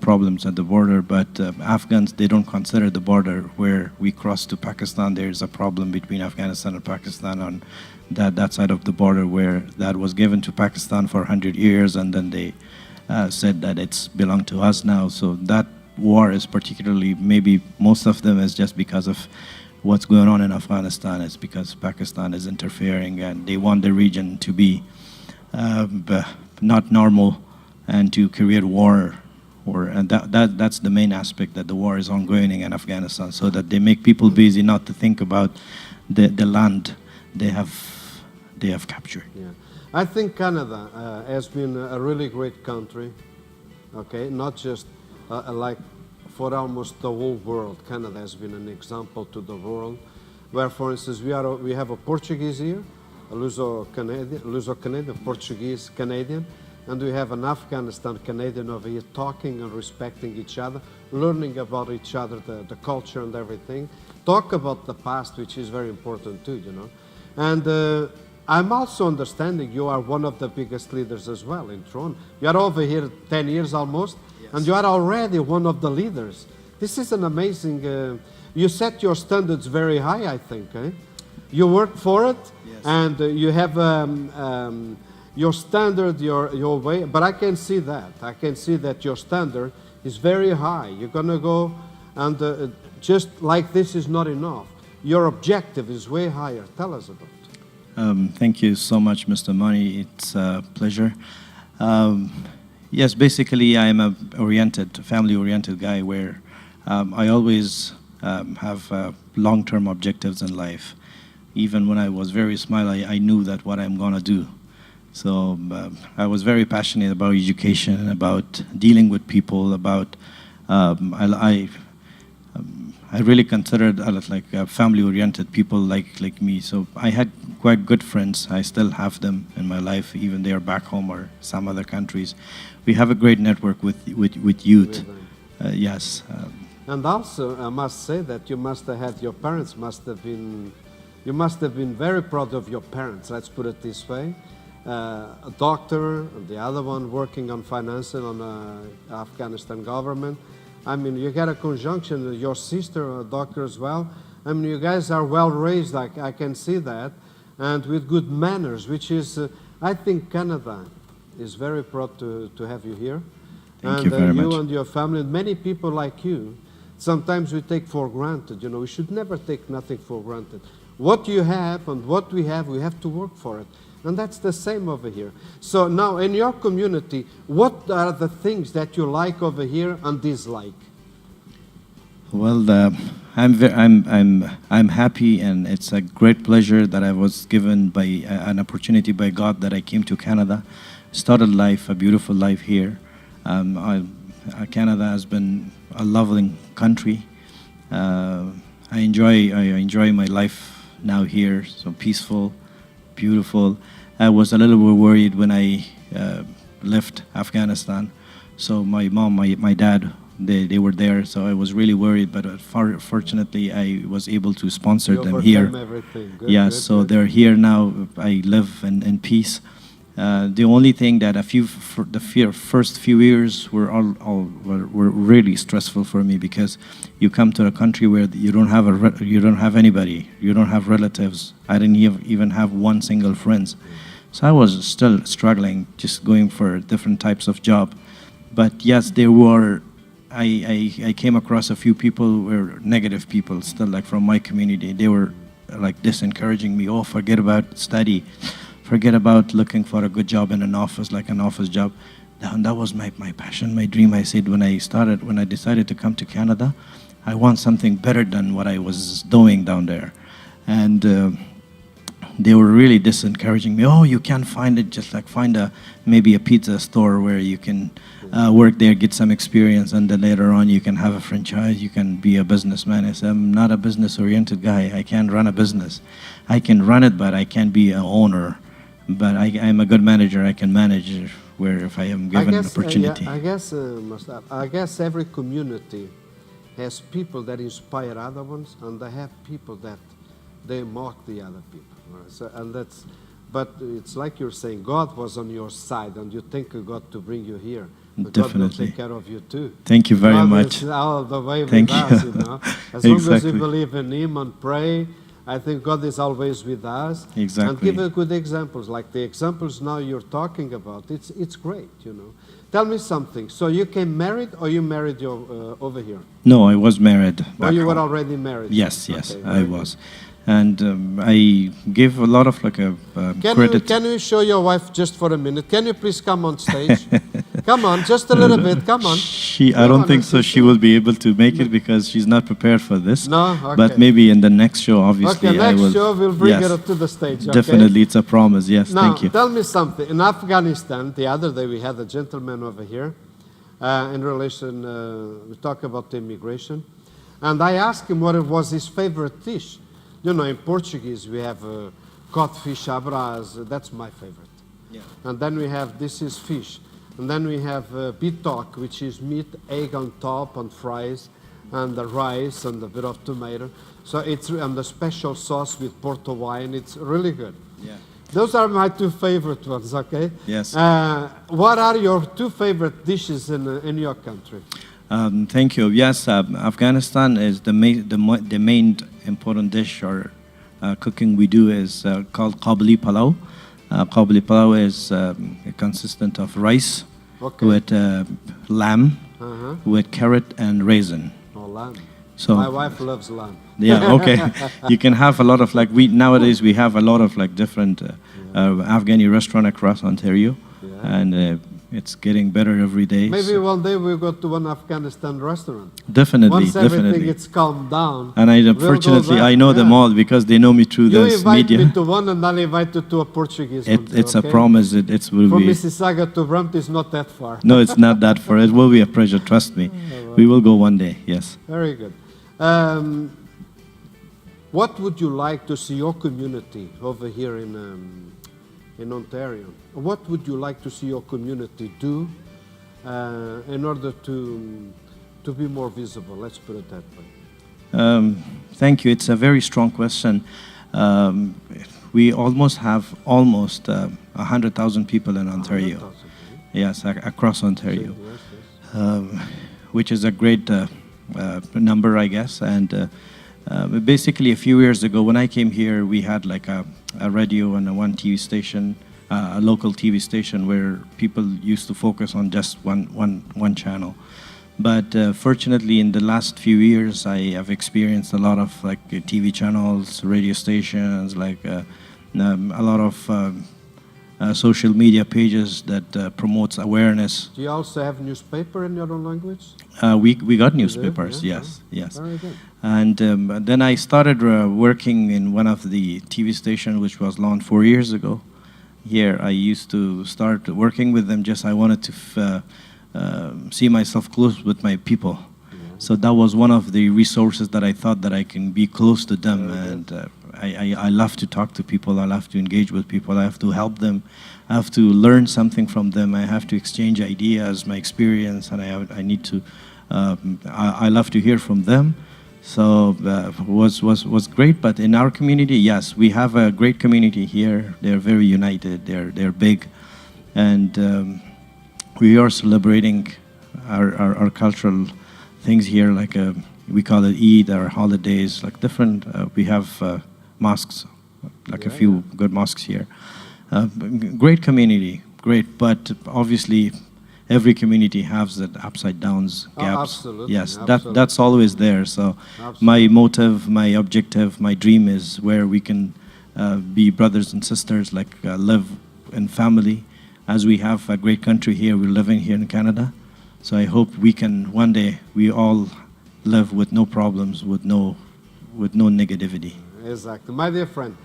problems at the border, but Afghans, they don't consider the border where we cross to Pakistan. There's a problem between Afghanistan and Pakistan on that side of the border, where that was given to Pakistan for 100 years, and then they said that it's belonged to us now. So that war is particularly, maybe most of them is just because of what's going on in Afghanistan. It's because Pakistan is interfering, and they want the region to be not normal and to create war, and that's the main aspect, that the war is ongoing in Afghanistan, so that they make people busy not to think about the land they have captured. Yeah. I think Canada has been a really great country, okay, not just like for almost the whole world. Canada has been an example to the world, where, for instance, we have a Portuguese here, a Luso-Canadian, Portuguese Canadian, and we have an Afghanistan Canadian over here, talking and respecting each other, learning about each other, the culture and everything. Talk about the past, which is very important too, you know. And I'm also understanding you are one of the biggest leaders as well in Toronto. You are over here 10 years almost, yes. And you are already one of the leaders. This is an amazing, you set your standards very high, I think, eh? You work for it, yes. And you have your standard, your way, but I can see that. I can see that your standard is very high. You're going to go, and just like this is not enough. Your objective is way higher. Tell us about it. Thank you so much, Mr. Mani. It's a pleasure. Yes, basically I'm a family-oriented guy, where I always have long-term objectives in life. Even when I was very small, I knew that what I'm gonna do. So I was very passionate about education, about dealing with people, about I really considered like family-oriented people like me. So I had quite good friends. I still have them in my life, even they are back home or some other countries. We have a great network with youth. Yes. And also, I must say that you must have had, your parents must have been, you must have been very proud of your parents, let's put it this way. A doctor, and the other one working on financing on the Afghanistan government. I mean, you got a conjunction, your sister, a doctor as well. I mean, you guys are well raised, I can see that, and with good manners, which is, I think Canada is very proud to have you here. Thank you very much. You and your family, and many people like you, sometimes we take for granted, you know, we should never take nothing for granted. What you have and what we have to work for it. And that's the same over here. So now, in your community, what are the things that you like over here and dislike? Well, I'm happy, and it's a great pleasure that I was given by an opportunity by God that I came to Canada, started life, a beautiful life here. Canada has been a lovely country. I enjoy my life now here, so peaceful, beautiful. I was a little bit worried when I left Afghanistan. So my mom, my dad, they were there, so I was really worried, but fortunately I was able to sponsor them here. Good, yes, good, so good. they're here now. I live in peace. The only thing that the first few years were were really stressful for me, because you come to a country where you don't have anybody, you don't have relatives. I didn't even have one single friend, so I was still struggling, just going for different types of job. But yes, there were. I came across a few people who were negative people, still like from my community. They were like disencouraging me. Oh, forget about study. Forget about looking for a good job in an office, like an office job. And that was my passion, my dream. I said when I decided to come to Canada, I want something better than what I was doing down there. And they were really disencouraging me. Oh, you can't find it, just like find maybe a pizza store where you can work there, get some experience, and then later on you can have a franchise, you can be a businessman. I said, I'm not a business-oriented guy. I can't run a business. I can run it, but I can't be an owner. But I'm a good manager. I can manage where if I am given an opportunity. I guess every community has people that inspire other ones, and they have people that they mock the other people. Right? So, but it's like you're saying, God was on your side, and you think of God to bring you here. But Definitely. God will take care of you too. Thank you very God much. is all the way Thank with you. us, you know. As long as Exactly. we believe in Him and pray, I think God is always with us. Exactly. And give good examples, like the examples now you're talking about. It's great, you know. Tell me something. So you came married, or you married over here? No, I was married. Or you were home. already married? Yes, Okay, I very was. And I give a lot of credit. Can you show your wife just for a minute? Can you please come on stage? Come on, just a little bit. Come on. I don't think so. She will be able to make it because she's not prepared for this. No, okay. But maybe in the next show, obviously, Okay, I will. next show we'll bring yes, her to the stage. Okay? Definitely, it's a promise. Yes, Now, thank you. tell me something. In Afghanistan, the other day we had a gentleman over here in relation, we talk about immigration, and I asked him what was his favorite dish. You know, in Portuguese we have codfish à brás. That's my favorite. Yeah. And then we have, this is fish. And then we have bitoque, which is meat, egg on top, and fries, and the rice, and a bit of tomato. So it's, and the special sauce with Porto wine. It's really good. Yeah. Those are my two favorite ones, okay? Yes. What are your two favorite dishes in your country? Thank you. Yes, Afghanistan is the main important dish or cooking we do is called qabli palau. Qabli palau is consistent of rice with lamb, with carrot and raisin. Oh, lamb. So my wife loves lamb. Yeah, okay. You can have a lot of nowadays we have a lot of different Afghani restaurant across Ontario, and it's getting better every day. Maybe one day we'll go to one Afghanistan restaurant. Definitely, Once everything definitely. it's calmed down. And unfortunately, I know them all because they know me through You this invite media. me to one, and I'll invite you to a Portuguese one. It's okay? a promise. It will From be. Mississauga to Brampton is not that far. No, it's not that far. It will be a pleasure. Trust me. We will go one day. Yes. Very good. What would you like to see your community over here in Ontario? What would you like to see your community do in order to be more visible? Let's put it that way. Thank you. It's a very strong question. We almost have 100,000 people in Ontario. 100,000, yes, across Ontario, yes, yes. Which is a great number, I guess. And basically, a few years ago, when I came here, we had a radio and one TV station, a local TV station where people used to focus on just one channel. But fortunately, in the last few years, I have experienced a lot of TV channels, radio stations, a lot of social media pages that promotes awareness. Do you also have newspaper in your own language? We got newspapers, Yeah, yes. Very good. And then I started working in one of the TV stations, which was launched 4 years ago. Here, I used to start working with them. I wanted to see myself close with my people. Yeah. So that was one of the resources that I thought that I can be close to them. And I love to talk to people. I love to engage with people. I have to help them. I have to learn something from them. I have to exchange ideas, my experience, and I need to. I love to hear from them. So was great. But in our community, yes, we have a great community here. They're very united. They're big, and we are celebrating our cultural things here. We call it Eid, our holidays, different. We have mosques, a few good mosques here. Great community, great. But obviously, every community has that upside downs, gaps. Absolutely. Yes, absolutely. that's always there. So Absolutely. my motive, my objective, my dream is where we can be brothers and sisters, live in family, as we have a great country here, we're living here in Canada. So I hope we can, one day, we all live with no problems, with no negativity. Exactly. My dear friend,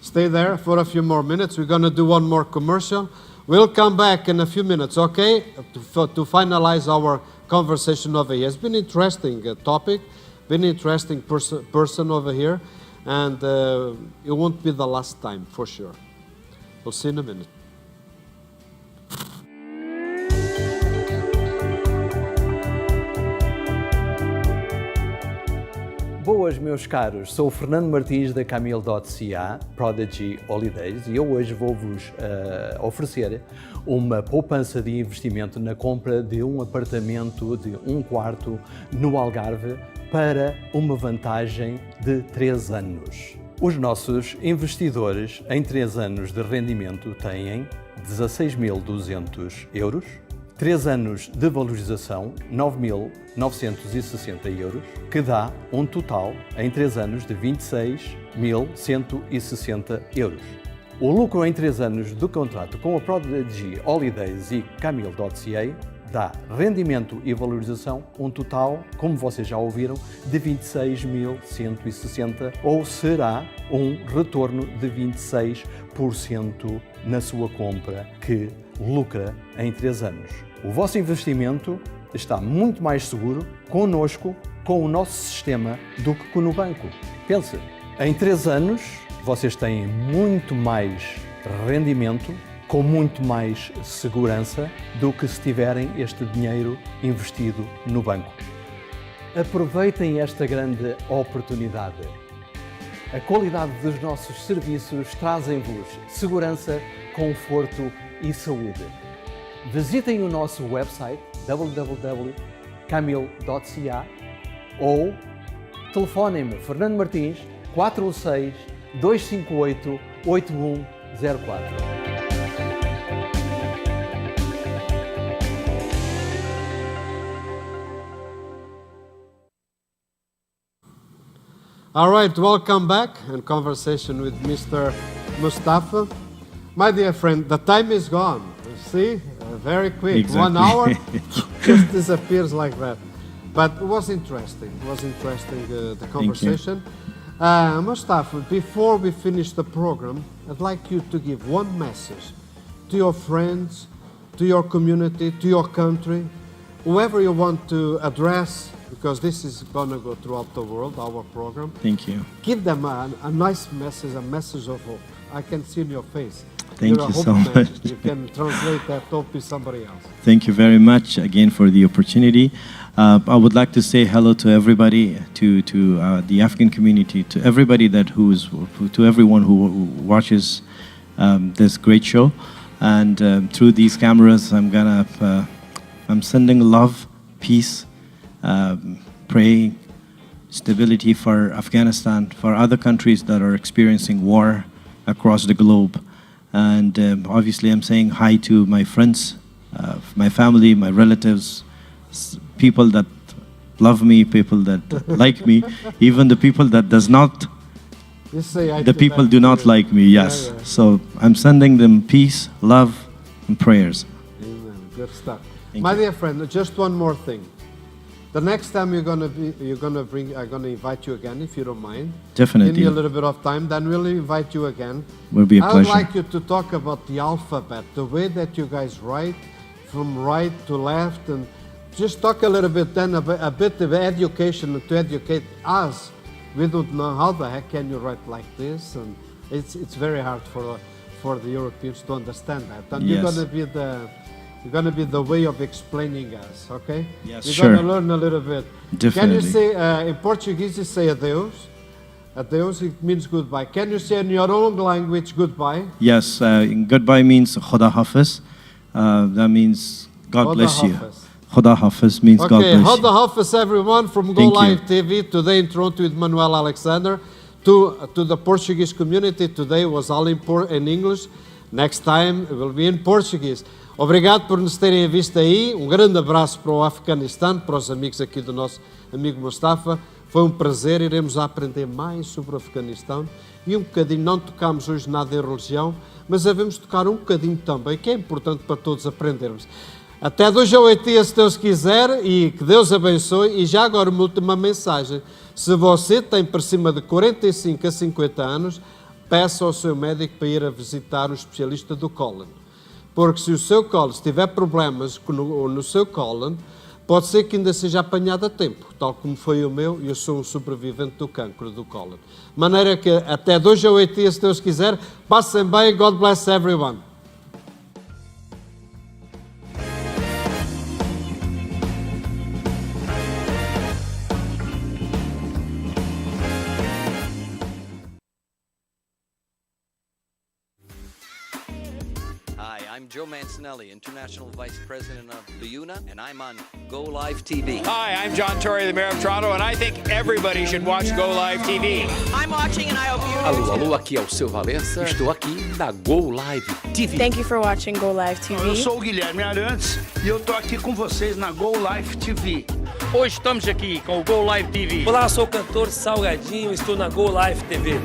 stay there for a few more minutes. We're going to do one more commercial. We'll come back in a few minutes, okay, to finalize our conversation over here. It's been an interesting topic, been an interesting person over here, and it won't be the last time, for sure. We'll see in a minute. Boas, meus caros, sou o Fernando Martins da Camil.ca, Prodigy Holidays, e eu hoje vou-vos oferecer uma poupança de investimento na compra de um apartamento de 1 quarto no Algarve para uma vantagem de 3 anos. Os nossos investidores em 3 anos de rendimento têm 16.200 euros, 3 anos de valorização, 9.960 euros, que dá um total em 3 anos de 26.160 euros. O lucro em 3 anos do contrato com a Prodigy Holidays e Camil.ca dá rendimento e valorização, um total, como vocês já ouviram, de 26.160, ou será um retorno de 26% na sua compra, que lucra em 3 anos. O vosso investimento está muito mais seguro connosco, com o nosso sistema, do que no banco. Pense, em 3 anos vocês têm muito mais rendimento, com muito mais segurança do que se tiverem este dinheiro investido no banco. Aproveitem esta grande oportunidade. A qualidade dos nossos serviços trazem-vos segurança, conforto e saúde. Visitem o nosso website www.camil.ca ou telefonem-me Fernando Martins 416 258 8104. All right, welcome back in conversation with Mr. Mustafa. My dear friend, the time is gone. See, very quick. Exactly. 1 hour just disappears like that. But it was interesting. It was interesting, the conversation. Mustafa, before we finish the program, I'd like you to give one message to your friends, to your community, to your country, whoever you want to address, because this is going to go throughout the world, our program. Thank you. Give them a nice message, a message of hope. I can see in your face. Thank You're you a hope so man. much. You can translate that hope to somebody else. Thank you very much again for the opportunity. I would like to say hello to everybody, to the Afghan community, to everybody to everyone who watches this great show. And through these cameras, I'm sending love, peace, praying, stability for Afghanistan, for other countries that are experiencing war across the globe. And obviously I'm saying hi to my friends, my family, my relatives, people that love me, people that like me, even the people that does not, the people do not like me, yes. Yeah, yeah. So I'm sending them peace, love, and prayers. Amen. Good stuff. Thank My you. dear friend, just one more thing. The next time I'm gonna invite you again, if you don't mind. Definitely. Give me a little bit of time, then we'll invite you again. Will be a I would pleasure. like you to talk about the alphabet, the way that you guys write from right to left, and just talk a little bit then a bit of education to educate us. We don't know how the heck can you write like this, and it's very hard for the Europeans to understand that. And Yes. you're gonna be the way of explaining us, okay? Yes, We're sure. gonna learn a little bit. Definitely. Can you say in Portuguese? You say adeus. Adeus, it means goodbye. Can you say in your own language goodbye? Yes, goodbye means Khuda Hafiz. That means God Khuda bless you. Hafiz. Khuda Hafiz means God Okay, bless Khuda you. Hafiz, everyone, from Thank you. GoLiveTV, today in Toronto with Manuel Alexandre. To the Portuguese community, today was all in English. Next time it will be in Portuguese. Obrigado por nos terem visto aí. Um grande abraço para o Afeganistão, para os amigos aqui do nosso amigo Mustafa. Foi um prazer, iremos aprender mais sobre o Afeganistão e um bocadinho, não tocamos hoje nada em religião, mas devemos tocar um bocadinho também, que é importante para todos aprendermos. Até 2 a 8 dias, se Deus quiser, e que Deus abençoe. E já agora uma última mensagem. Se você tem por cima de 45 a 50 anos, peça ao seu médico para ir a visitar o especialista do cólon. Porque se o seu cólon, se tiver problemas no seu cólon, pode ser que ainda seja apanhado a tempo, tal como foi o meu, e eu sou um sobrevivente do cancro do cólon. De maneira que até 2 a 8 dias, se Deus quiser, passem bem, God bless everyone. Hi, I'm Joe Mancinelli, International Vice President of LiUNA, and I'm on GoLiveTV. Hi, I'm John Tory, the Mayor of Toronto, and I think everybody should watch GoLiveTV. I'm watching and I hope you Alô, alô, aqui é o seu Valença. Estou aqui na GoLiveTV. Thank you for watching Go Live Eu TV. sou o Guilherme Arantes e eu tô aqui com vocês na GoLiveTV. Hoje estamos aqui com o Go Live TV. Olá, sou o cantor Salgadinho, estou na Go Live TV.